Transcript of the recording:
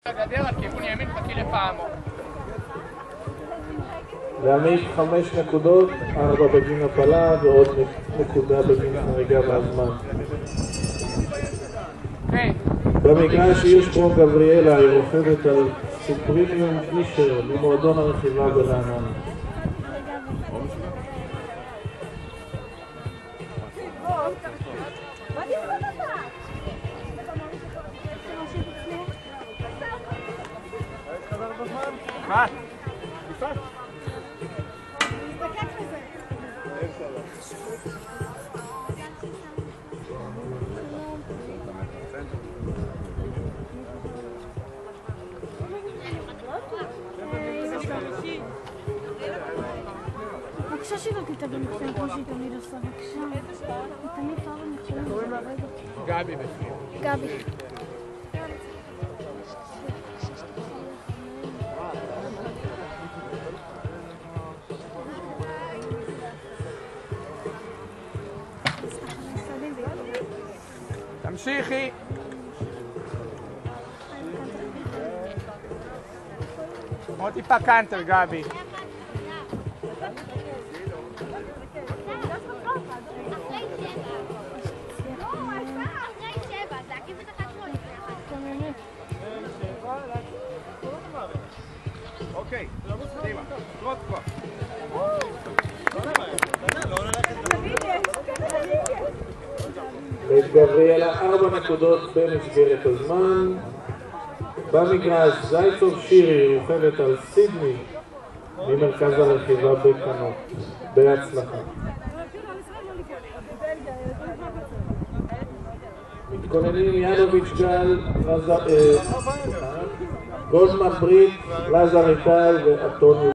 הגדר על כיוון ימין חכי לפעמו. להעמיד 5 נקודות, 4 בגין הפלה ועוד נקודה בגין חריגה מהזמן. במגרש יש פה גבריאלה, היא רוכבת על סופרימיום פישר ממועדון הרכיבה ברעננה. מה? בבקשה שלא תתאבד מכתב כמו שהיא תמיד עושה, בבקשה. היא תמיד פעם נכשלת ברגע. גבי בפנים. גבי. תמשיכי. עוד טיפה קאנטר, גבי. אוקיי, קדימה, תרוץ כבר. לגבריאלה 4 נקודות במסגרת הזמן. במגרש זייצוב שירי רוכבת על סידני ממרכז הרכיבה בקנות. בהצלחה. מתכוננים ינוביץ' גל, גולדמן ברית, לזר איטל ואנטוניו